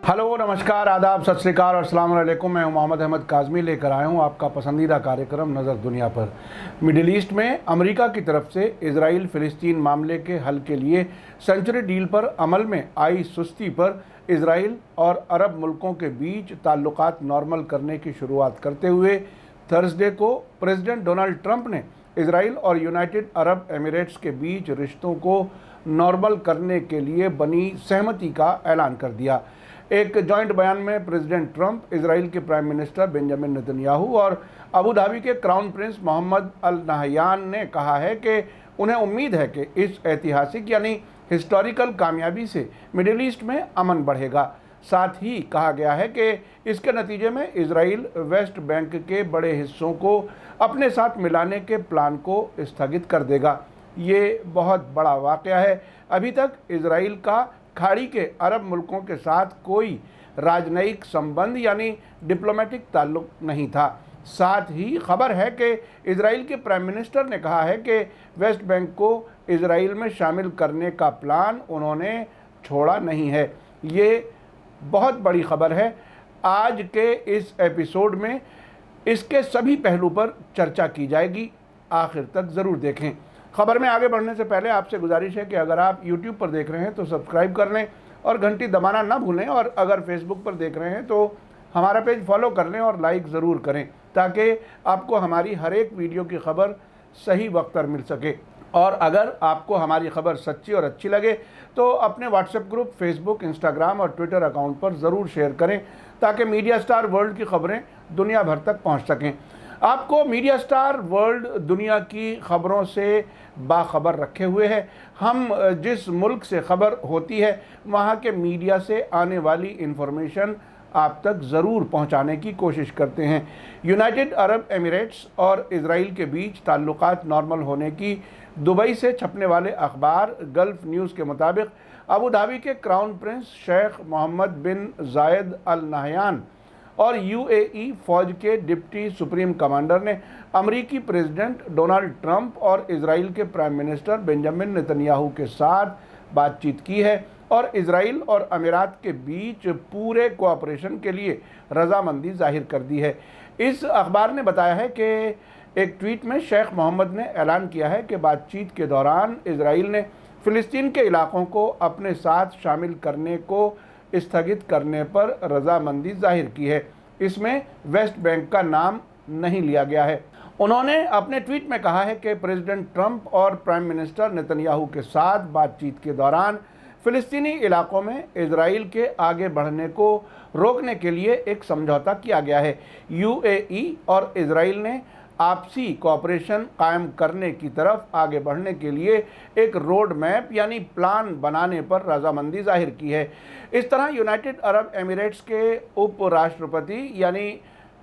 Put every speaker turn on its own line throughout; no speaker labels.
Hello, नमस्कार, आदाब, सत श्री अकाल और अस्सलाम वालेकुम। मैं मोहम्मद अहमद काज़मी लेकर आया हूँ आपका पसंदीदा कार्यक्रम नज़र दुनिया पर। मिडिल ईस्ट में अमेरिका की तरफ से इजराइल फ़िलिस्तीन मामले के हल के लिए सेंचुरी डील पर अमल में आई सुस्ती पर इजराइल और अरब मुल्कों के बीच ताल्लुकात नॉर्मल करने की शुरुआत करते हुए थर्सडे को प्रेसिडेंट डोनाल्ड ट्रंप ने इजराइल और यूनाइटेड अरब एमिरेट्स के बीच रिश्तों को नॉर्मल करने के लिए बनी सहमति का ऐलान कर दिया। एक जॉइंट बयान में प्रेसिडेंट ट्रंप, इजराइल के प्राइम मिनिस्टर बेंजामिन नेतन्याहू और अबू धाबी के crown prince Mohammed Al Nahyan ने कहा है कि उन्हें उम्मीद है कि इस ऐतिहासिक यानी हिस्टोरिकल कामयाबी से मिडिल ईस्ट में अमन बढ़ेगा। साथ ही कहा गया है कि इसके नतीजे में इजराइल वेस्ट बैंक के बड़े हिस्सों को अपने साथ मिलाने के प्लान को स्थगित कर देगा। ये बहुत बड़ा वाक़या है। अभी तक इजराइल का खाड़ी के अरब मुल्कों के साथ कोई राजनयिक संबंध यानी डिप्लोमेटिक ताल्लुक नहीं था। साथ ही खबर है कि इजराइल के प्राइम मिनिस्टर ने कहा है कि वेस्ट बैंक को इजराइल में शामिल करने का प्लान उन्होंने छोड़ा नहीं है। ये बहुत बड़ी खबर है। आज के इस एपिसोड में इसके सभी पहलू पर चर्चा की जाएगी। आखिर तक ज़रूर देखें। खबर में आगे बढ़ने से पहले आपसे गुजारिश है कि अगर आप YouTube पर देख रहे हैं तो सब्सक्राइब कर लें और घंटी दबाना ना भूलें, और अगर Facebook पर देख रहे हैं तो हमारा पेज फॉलो कर लें और लाइक ज़रूर करें ताकि आपको हमारी हर एक वीडियो की खबर सही वक्त पर मिल सके। और अगर आपको हमारी खबर सच्ची और अच्छी लगे तो अपने व्हाट्सएप ग्रुप, फेसबुक, इंस्टाग्राम और ट्विटर अकाउंट पर ज़रूर शेयर करें ताकि मीडिया स्टार वर्ल्ड की खबरें दुनिया भर तक पहुँच सकें। आपको मीडिया स्टार वर्ल्ड दुनिया की खबरों से बाखबर रखे हुए है। हम जिस मुल्क से खबर होती है वहाँ के मीडिया से आने वाली इन्फॉर्मेशन आप तक ज़रूर पहुँचाने की कोशिश करते हैं। यूनाइटेड अरब एमिरेट्स और इजराइल के बीच ताल्लुकात नॉर्मल होने की दुबई से छपने वाले अखबार गल्फ न्यूज़ के मुताबिक अबू धाबी के क्राउन प्रिंस शेख मोहम्मद बिन जायद अल नहयान और यूएई फ़ौज के डिप्टी सुप्रीम कमांडर ने अमरीकी प्रेसिडेंट डोनाल्ड ट्रंप और इजराइल के प्राइम मिनिस्टर बेंजामिन नेतन्याहू के साथ बातचीत की है और इजराइल और अमीरात के बीच पूरे कोऑपरेशन के लिए रजामंदी जाहिर कर दी है। इस अखबार ने बताया है कि एक ट्वीट में शेख मोहम्मद ने ऐलान किया है कि बातचीत के दौरान इजराइल ने फ़िलिस्तीन के इलाकों को अपने साथ शामिल करने को स्थगित करने पर रजामंदी जाहिर की है। इसमें वेस्ट बैंक का नाम नहीं लिया गया है। उन्होंने अपने ट्वीट में कहा है कि प्रेसिडेंट ट्रंप और प्राइम मिनिस्टर नेतन्याहू के साथ बातचीत के दौरान फ़िलिस्तीनी इलाकों में इजराइल के आगे बढ़ने को रोकने के लिए एक समझौता किया गया है। यूएई और इजराइल ने आपसी कोऑपरेशन कायम करने की तरफ आगे बढ़ने के लिए एक रोड मैप यानी प्लान बनाने पर रजामंदी जाहिर की है। इस तरह यूनाइटेड अरब एमिरेट्स के उपराष्ट्रपति यानी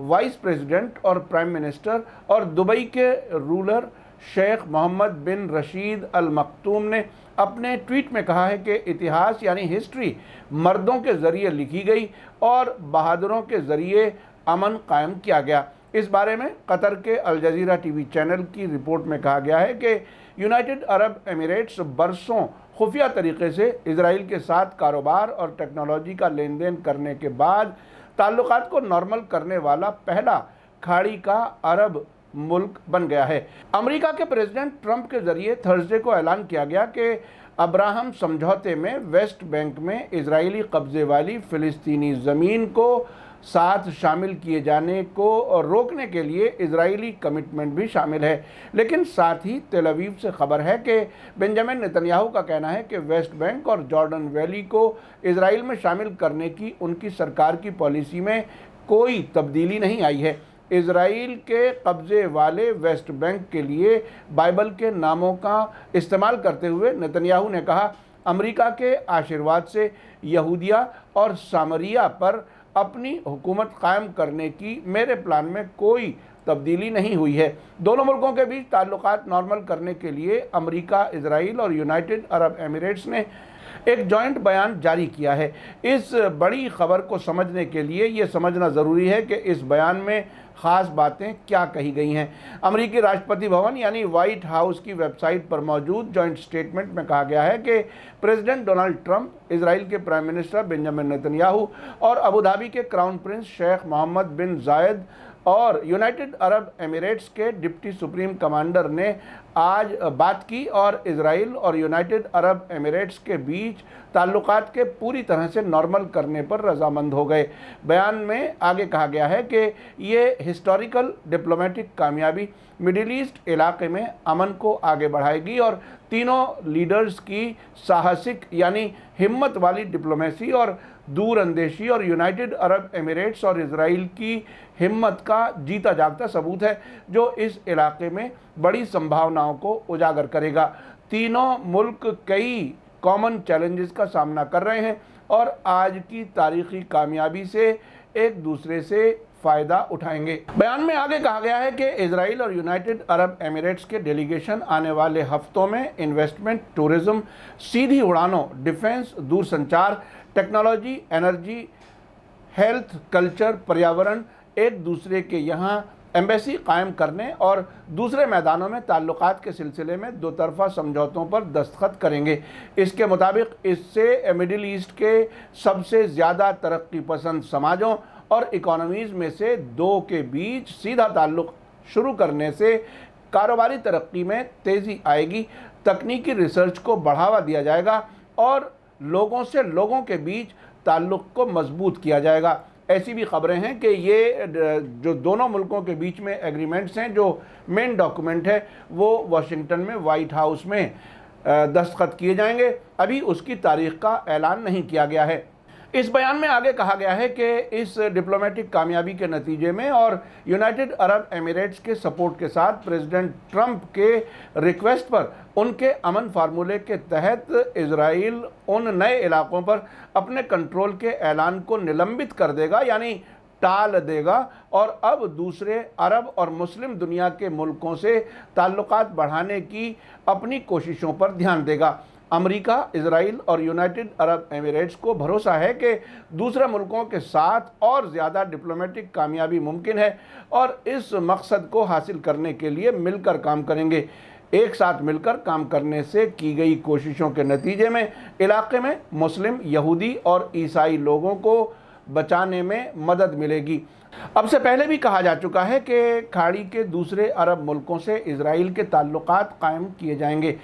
वाइस प्रेसिडेंट और प्राइम मिनिस्टर और दुबई के रूलर शेख मोहम्मद बिन रशीद अल मखतूम ने अपने ट्वीट में कहा है कि इतिहास यानी हिस्ट्री मर्दों के ज़रिए लिखी गई और बहादुरों के ज़रिए अमन कायम किया गया। इस बारे में कतर के अल जज़ीरा टीवी चैनल की रिपोर्ट में कहा गया है कि यूनाइटेड अरब एमिरेट्स बरसों खुफिया तरीके से इजराइल के साथ कारोबार और टेक्नोलॉजी का लेन देन करने के बाद ताल्लुकात को नॉर्मल करने वाला पहला खाड़ी का अरब मुल्क बन गया है। अमेरिका के प्रेसिडेंट ट्रंप के ज़रिए थर्सडे को ऐलान किया गया कि अब्राहम समझौते में वेस्ट बैंक में इजरायली कब्जे वाली फ़िलिस्तीनी ज़मीन को साथ शामिल किए जाने को रोकने के लिए इजरायली कमिटमेंट भी शामिल है। लेकिन साथ ही तेल अवीव से खबर है कि बेंजामिन नेतन्याहू का कहना है कि वेस्ट बैंक और जॉर्डन वैली को इजराइल में शामिल करने की उनकी सरकार की पॉलिसी में कोई तब्दीली नहीं आई है। इजराइल के कब्ज़े वाले वेस्ट बैंक के लिए बाइबल के नामों का इस्तेमाल करते हुए नेतन्याहू ने कहा, अमेरिका के आशीर्वाद से यहूदिया और सामरिया पर अपनी हुकूमत कायम करने की मेरे प्लान में कोई तब्दीली नहीं हुई है। दोनों मुल्कों के बीच ताल्लुकात नॉर्मल करने के लिए अमेरिका, इजराइल और यूनाइटेड अरब एमिरेट्स ने एक जॉइंट बयान जारी किया है। इस बड़ी खबर को समझने के लिए ये समझना ज़रूरी है कि इस बयान में ख़ास बातें क्या कही गई हैं। अमेरिकी राष्ट्रपति भवन यानी व्हाइट हाउस की वेबसाइट पर मौजूद जॉइंट स्टेटमेंट में कहा गया है कि प्रेसिडेंट डोनाल्ड ट्रंप, इजराइल के प्राइम मिनिस्टर बेंजामिन नेतन्याहू और अबू धाबी के क्राउन प्रिंस शेख मोहम्मद बिन जायद और यूनाइटेड अरब एमिरेट्स के डिप्टी सुप्रीम कमांडर ने आज बात की और इजराइल और यूनाइटेड अरब एमिरेट्स के बीच ताल्लुकात के पूरी तरह से नॉर्मल करने पर रजामंद हो गए। बयान में आगे कहा गया है कि ये हिस्टोरिकल डिप्लोमेटिक कामयाबी मिडिल ईस्ट इलाके में अमन को आगे बढ़ाएगी और तीनों लीडर्स की साहसिक यानी हिम्मत वाली डिप्लोमेसी और दूर अंदेशी और यूनाइटेड अरब एमिरेट्स और इजराइल की हिम्मत का जीता जागता सबूत है, जो इस इलाके में बड़ी संभावनाओं को उजागर करेगा। तीनों मुल्क कई कॉमन चैलेंजेस का सामना कर रहे हैं और आज की तारीखी कामयाबी से एक दूसरे से फ़ायदा उठाएंगे। बयान में आगे कहा गया है कि इजराइल और यूनाइटेड अरब एमिरेट्स के डेलीगेशन आने वाले हफ्तों में इन्वेस्टमेंट, टूरिज़्म, सीधी उड़ानों, डिफेंस, दूरसंचार, टेक्नोलॉजी, एनर्जी, हेल्थ, कल्चर, पर्यावरण, एक दूसरे के यहाँ एम्बेसी कायम करने और दूसरे मैदानों में ताल्लुकात के सिलसिले में दो तरफ़ा समझौतों पर दस्तखत करेंगे। इसके मुताबिक इससे मिडिल ईस्ट के सबसे ज़्यादा तरक्की पसंद समाजों और इकोनॉमीज़ में से दो के बीच सीधा ताल्लुक़ शुरू करने से कारोबारी तरक्की में तेज़ी आएगी, तकनीकी रिसर्च को बढ़ावा दिया जाएगा और लोगों से लोगों के बीच ताल्लुक़ को मजबूत किया जाएगा। ऐसी भी खबरें हैं कि ये जो दोनों मुल्कों के बीच में एग्रीमेंट्स हैं, जो मेन डॉक्यूमेंट है, वो वाशिंगटन में व्हाइट हाउस में दस्तखत किए जाएंगे। अभी उसकी तारीख का ऐलान नहीं किया गया है। इस बयान में आगे कहा गया है कि इस डिप्लोमेटिक कामयाबी के नतीजे में और यूनाइटेड अरब एमिरेट्स के सपोर्ट के साथ प्रेसिडेंट ट्रंप के रिक्वेस्ट पर उनके अमन फार्मूले के तहत इजराइल उन नए इलाकों पर अपने कंट्रोल के ऐलान को निलंबित कर देगा, यानी टाल देगा, और अब दूसरे अरब और मुस्लिम दुनिया के मुल्कों से ताल्लुकात बढ़ाने की अपनी कोशिशों पर ध्यान देगा। अमेरिका, इजराइल और यूनाइटेड अरब एमिरेट्स को भरोसा है कि दूसरे मुल्कों के साथ और ज़्यादा डिप्लोमेटिक कामयाबी मुमकिन है और इस मकसद को हासिल करने के लिए मिलकर काम करेंगे। एक साथ मिलकर काम करने से की गई कोशिशों के नतीजे में इलाके में मुस्लिम, यहूदी और ईसाई लोगों को बचाने में मदद मिलेगी। अब से पहले भी कहा जा चुका है कि खाड़ी के दूसरे अरब मुल्कों से इजराइल के ताल्लुकात कायम किए जाएंगे।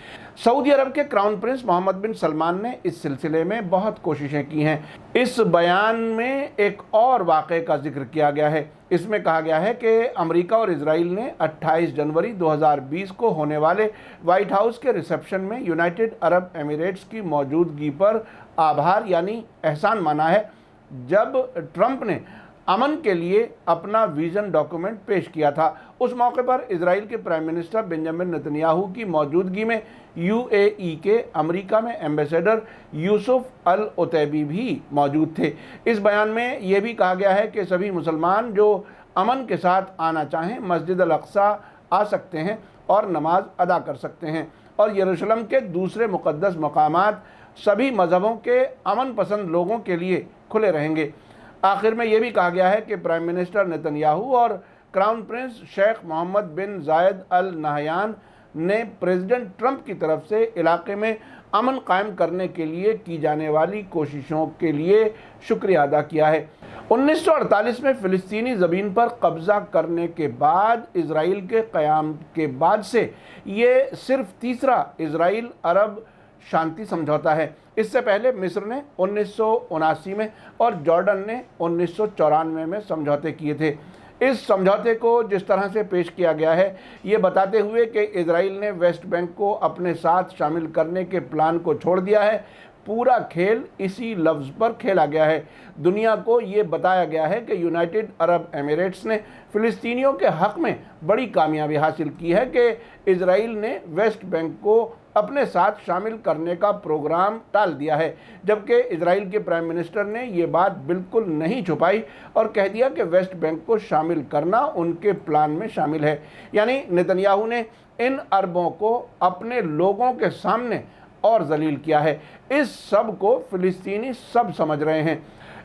सऊदी अरब के क्राउन प्रिंस मोहम्मद बिन सलमान ने इस सिलसिले में बहुत कोशिशें की हैं। इस बयान में एक और वाक़े का जिक्र किया गया है। इसमें कहा गया है कि अमेरिका और इजराइल ने 28 जनवरी 2020 को होने वाले व्हाइट हाउस के रिसेप्शन में यूनाइटेड अरब एमिरेट्स की मौजूदगी पर आभार यानी एहसान माना है, जब ट्रंप ने अमन के लिए अपना विज़न डॉक्यूमेंट पेश किया था। उस मौके पर इजराइल के प्राइम मिनिस्टर बेंजामिन नेतन्याहू की मौजूदगी में यूएई के अमेरिका में एम्बेसडर यूसुफ अल उतैबी भी मौजूद थे। इस बयान में यह भी कहा गया है कि सभी मुसलमान जो अमन के साथ आना चाहें मस्जिद अल अक्सा आ सकते हैं और नमाज अदा कर सकते हैं, और यरूशलेम के दूसरे मुक़द्दस मकामात सभी मज़हबों के अमन पसंद लोगों के लिए खुले रहेंगे। आखिर में यह भी कहा गया है कि प्राइम मिनिस्टर नेतन्याहू और क्राउन प्रिंस शेख मोहम्मद बिन जायद अल नहयान ने प्रेसिडेंट ट्रंप की तरफ से इलाके में अमन कायम करने के लिए की जाने वाली कोशिशों के लिए शुक्रिया अदा किया है। 1948 में फ़िलिस्तीनी ज़मीन पर कब्ज़ा करने के बाद इजराइल के क़याम के बाद से ये सिर्फ तीसरा इजराइल अरब शांति समझौता है। इससे पहले मिस्र ने 1979 में और जॉर्डन ने 1994 में समझौते किए थे। इस समझौते को जिस तरह से पेश किया गया है, ये बताते हुए कि इजराइल ने वेस्ट बैंक को अपने साथ शामिल करने के प्लान को छोड़ दिया है, पूरा खेल इसी लफ्ज़ पर खेला गया है। दुनिया को ये बताया गया है कि यूनाइटेड अरब एमिरेट्स ने फ़िलिस्तीनियों के हक़ में बड़ी कामयाबी हासिल की है कि इजराइल ने वेस्ट बैंक को अपने साथ शामिल करने का प्रोग्राम टाल दिया है, जबकि इजराइल के प्राइम मिनिस्टर ने ये बात बिल्कुल नहीं छुपाई और कह दिया कि वेस्ट बैंक को शामिल करना उनके प्लान में शामिल है। यानी नेतन्याहू ने इन अरबों को अपने लोगों के सामने और जलील किया है। इस सब को फिलिस्तीनी सब समझ रहे हैं।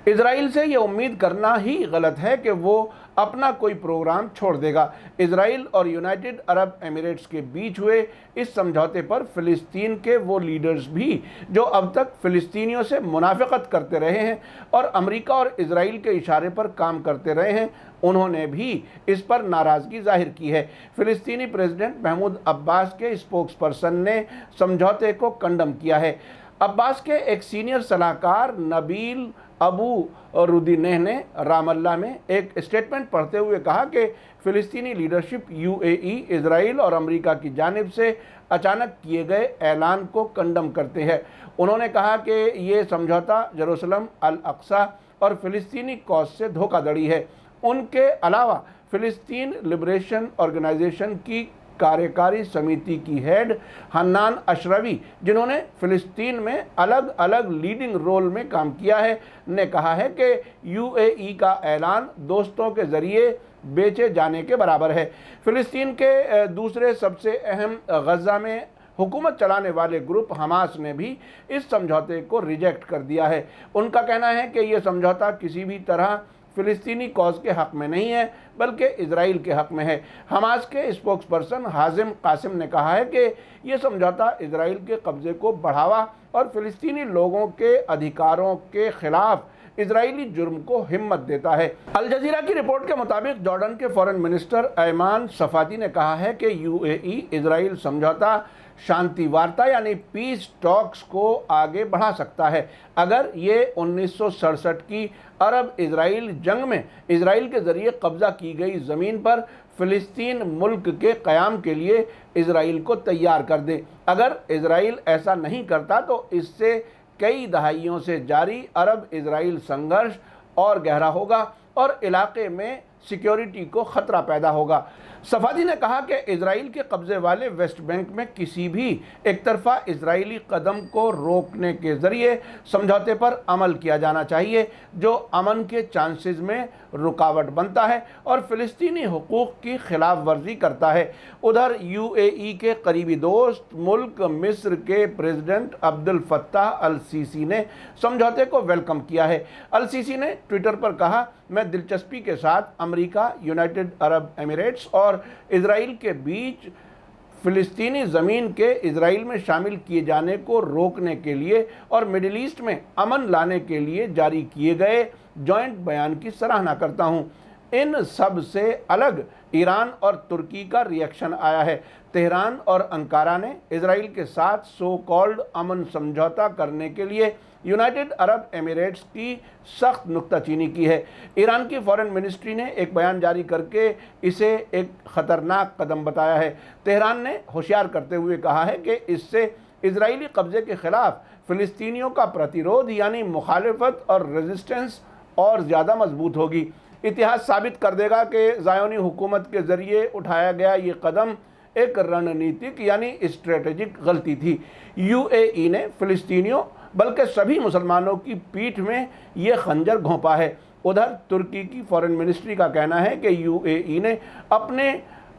इजराइल से ये उम्मीद करना ही गलत है कि वो अपना कोई प्रोग्राम छोड़ देगा। इजराइल और यूनाइटेड अरब एमिरेट्स के बीच हुए इस समझौते पर फिलिस्तीन के वो लीडर्स भी जो अब तक फिलिस्तीनियों से मुनाफिकत करते रहे हैं और अमेरिका और इजराइल के इशारे पर काम करते रहे हैं, उन्होंने भी इस पर नाराज़गी जाहिर की है। फिलिस्तीनी प्रेसिडेंट महमूद अब्बास के स्पोक्सपर्सन ने समझौते को कंडम किया है। अब्बास के एक सीनियर सलाहकार नबील अबू रुदीनेह ने रामल्ला में एक स्टेटमेंट पढ़ते हुए कहा कि फ़िलिस्तीनी लीडरशिप यूएई, इजराइल और अमेरिका की जानिब से अचानक किए गए ऐलान को कंडम करते हैं। उन्होंने कहा कि ये समझौता जेरूसलम, अल अक्सा और फ़िलिस्तीनी कॉज से धोखाधड़ी है। उनके अलावा फ़िलिस्तीन लिबरेशन ऑर्गेनाइजेशन की कार्यकारी समिति की हेड हन्नान अशरवी, जिन्होंने फ़िलिस्तीन में अलग अलग लीडिंग रोल में काम किया है, ने कहा है कि यूएई का ऐलान दोस्तों के ज़रिए बेचे जाने के बराबर है। फ़िलिस्तीन के दूसरे सबसे अहम गज़ा में हुकूमत चलाने वाले ग्रुप हमास ने भी इस समझौते को रिजेक्ट कर दिया है। उनका कहना है कि ये समझौता किसी भी तरह फ़िलिस्तीनी कॉज के हक़ में नहीं है, बल्कि इजराइल के हक़ में है। हमास के स्पोक्सपर्सन हाजिम कासिम ने कहा है कि ये समझौता इजराइल के कब्ज़े को बढ़ावा और फ़िलिस्तीनी लोगों के अधिकारों के ख़िलाफ़ इजरायली जुर्म को हिम्मत देता है। अल जज़ीरा की रिपोर्ट के मुताबिक जॉर्डन के फॉरेन मिनिस्टर ऐमान सफ़ाती ने कहा है कि यूएई इजराइल समझौता शांति वार्ता यानी पीस टॉक्स को आगे बढ़ा सकता है अगर ये 1967 की अरब इजराइल जंग में इजराइल के ज़रिए कब्ज़ा की गई ज़मीन पर फ़िलिस्तीन मुल्क के क़याम के लिए इजराइल को तैयार कर दे। अगर इजराइल ऐसा नहीं करता तो इससे कई दहाइयों से जारी अरब इजराइल संघर्ष और गहरा होगा और इलाके में सिक्योरिटी को ख़तरा पैदा होगा। सफ़ादी ने कहा कि इजराइल के कब्ज़े वाले वेस्ट बैंक में किसी भी एक तरफ़ा इजरायली कदम को रोकने के ज़रिए समझौते पर अमल किया जाना चाहिए, जो अमन के चांसेस में रुकावट बनता है और फ़िलिस्तीनी हुकूक़ की खिलाफ वर्जी करता है। उधर यूएई के करीबी दोस्त मुल्क मिस्र के president Abdel Fattah al Sisi ने समझौते को वेलकम किया है। अल सीसी ने ट्विटर पर कहा, मैं दिलचस्पी के साथ अमेरिका, यूनाइटेड अरब एमिरेट्स और इजराइल के बीच फ़िलिस्तीनी ज़मीन के इजराइल में शामिल किए जाने को रोकने के लिए और मिडिल ईस्ट में अमन लाने के लिए जारी किए गए जॉइंट बयान की सराहना करता हूं। इन सब से अलग ईरान और तुर्की का रिएक्शन आया है। तेहरान और अंकारा ने इजराइल के साथ सो कॉल्ड अमन समझौता करने के लिए यूनाइटेड अरब एमिरेट्स की सख्त नुक्ताचीनी की है। ईरान की फॉरेन मिनिस्ट्री ने एक बयान जारी करके इसे एक ख़तरनाक कदम बताया है। तेहरान ने होशियार करते हुए कहा है कि इससे इजरायली कब्ज़े के ख़िलाफ़ फ़िलिस्तीनियों का प्रतिरोध यानी मुखालिफत और रेजिस्टेंस और ज़्यादा मजबूत होगी। इतिहास साबित कर देगा कि ज़ायोनी हुकूमत के ज़रिए उठाया गया ये कदम एक रणनीतिक यानी स्ट्रेटेजिक गलती थी। यूएई ने फ़िलिस्तीनियों बल्कि सभी मुसलमानों की पीठ में ये खंजर घोंपा है। उधर तुर्की की फॉरेन मिनिस्ट्री का कहना है कि यूएई ने अपने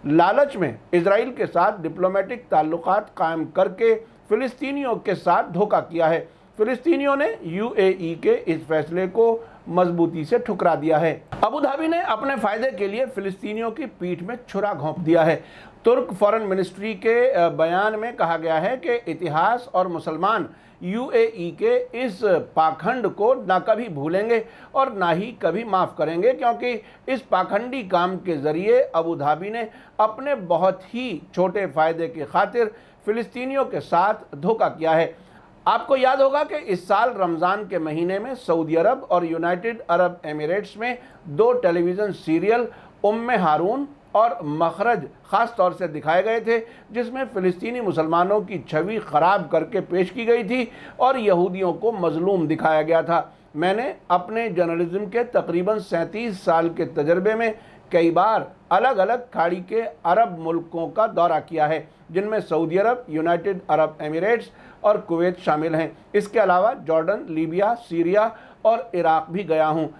लालच में इजराइल के साथ डिप्लोमेटिक ताल्लुकात कायम करके फ़िलिस्तीनियों के साथ धोखा किया है। फ़िलिस्तीनियों ने यूएई के इस फैसले को मजबूती से ठुकरा दिया है। अबू धाबी ने अपने फ़ायदे के लिए फ़िलिस्तीनियों की पीठ में छुरा घोंप दिया है। तुर्क फॉरेन मिनिस्ट्री के बयान में कहा गया है कि इतिहास और मुसलमान यूएई के इस पाखंड को ना कभी भूलेंगे और ना ही कभी माफ़ करेंगे, क्योंकि इस पाखंडी काम के ज़रिए अबू धाबी ने अपने बहुत ही छोटे फ़ायदे की खातिर फ़िलिस्तीनियों के साथ धोखा किया है। आपको याद होगा कि इस साल रमज़ान के महीने में सऊदी अरब और यूनाइटेड अरब एमिरेट्स में 2 टेलीविज़न सीरियल उम्मे हारून और मखरज ख़ास तौर से दिखाए गए थे, जिसमें फ़िलिस्तीनी मुसलमानों की छवि ख़राब करके पेश की गई थी और यहूदियों को मज़लूम दिखाया गया था। मैंने अपने जर्नलिज़्म के तकरीबन 37 साल के तजर्बे में कई बार अलग अलग खाड़ी के अरब मुल्कों का दौरा किया है, जिनमें सऊदी अरब, यूनाइटेड अरब एमिरेट्स और कुवैत शामिल हैं। इसके अलावा जॉर्डन, लीबिया, सीरिया और इराक़ भी गया हूँ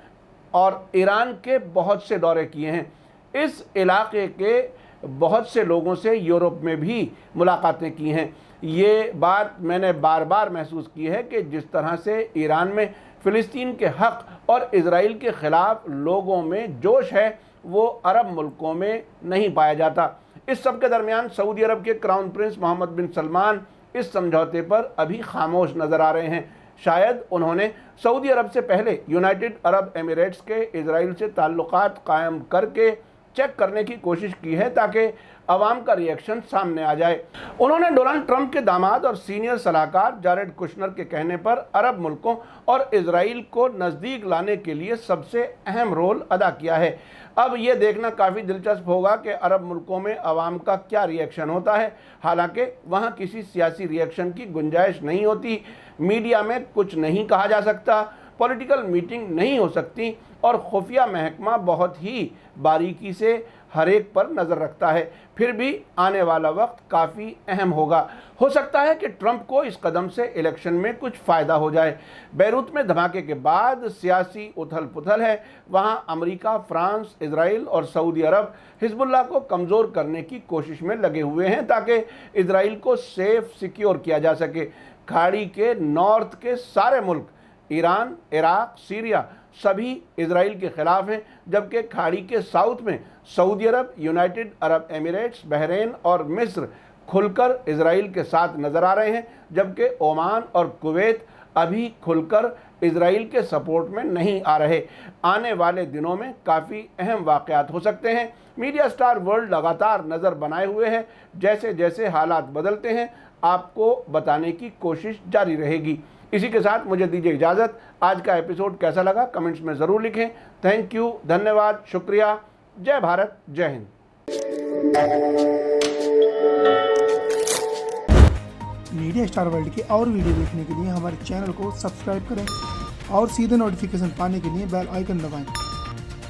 और ईरान के बहुत से दौरे किए हैं। इस इलाके के बहुत से लोगों से यूरोप में भी मुलाकातें की हैं। ये बात मैंने बार बार महसूस की है कि जिस तरह से ईरान में फ़िलिस्तीन के हक़ और इजराइल के ख़िलाफ़ लोगों में जोश है, वो अरब मुल्कों में नहीं पाया जाता। इस सब के दरमियान सऊदी अरब के क्राउन प्रिंस मोहम्मद बिन सलमान इस समझौते पर अभी खामोश नज़र आ रहे हैं। शायद उन्होंने सऊदी अरब से पहले यूनाइटेड अरब एमिरेट्स के इजराइल से ताल्लुकात कायम करके चेक करने की कोशिश की है ताकि अवाम का रिएक्शन सामने आ जाए। उन्होंने डोनाल्ड ट्रंप के दामाद और सीनियर सलाहकार जारेड कुशनर के कहने पर अरब मुल्कों और इजराइल को नज़दीक लाने के लिए सबसे अहम रोल अदा किया है। अब ये देखना काफ़ी दिलचस्प होगा कि अरब मुल्कों में अवाम का क्या रिएक्शन होता है। हालांकि वहाँ किसी सियासी रिएक्शन की गुंजाइश नहीं होती, मीडिया में कुछ नहीं कहा जा सकता, पॉलिटिकल मीटिंग नहीं हो सकती और खुफिया महकमा बहुत ही बारीकी से हर एक पर नज़र रखता है। फिर भी आने वाला वक्त काफ़ी अहम होगा। हो सकता है कि ट्रंप को इस कदम से इलेक्शन में कुछ फ़ायदा हो जाए। बैरूत में धमाके के बाद सियासी उथल पुथल है। वहाँ अमेरिका, फ्रांस, इजराइल और सऊदी अरब हिजबुल्लाह को कमज़ोर करने की कोशिश में लगे हुए हैं ताकि इजराइल को सेफ सिक्योर किया जा सके। खाड़ी के नॉर्थ के सारे मुल्क ईरान, इराक, सीरिया सभी इजराइल के ख़िलाफ़ हैं, जबकि खाड़ी के साउथ में सऊदी अरब, यूनाइटेड अरब एमिरेट्स, बहरीन और मिस्र खुलकर इजराइल के साथ नज़र आ रहे हैं, जबकि ओमान और कुवैत अभी खुलकर इजराइल के सपोर्ट में नहीं आ रहे। आने वाले दिनों में काफ़ी अहम वाक़यात हो सकते हैं। मीडिया स्टार वर्ल्ड लगातार नज़र बनाए हुए है। जैसे जैसे हालात बदलते हैं आपको बताने की कोशिश जारी रहेगी। इसी के साथ मुझे दीजिए इजाज़त। आज का एपिसोड कैसा लगा कमेंट्स में ज़रूर लिखें। थैंक यू, धन्यवाद, शुक्रिया। जय भारत, जय हिंद।
मीडिया स्टार वर्ल्ड के और वीडियो देखने के लिए हमारे चैनल को सब्सक्राइब करें और सीधे नोटिफिकेशन पाने के लिए बेल आइकन दबाएं।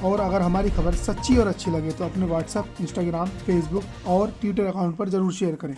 और अगर हमारी खबर सच्ची और अच्छी लगे तो अपने व्हाट्सएप, इंस्टाग्राम, फेसबुक और ट्विटर अकाउंट पर ज़रूर शेयर करें।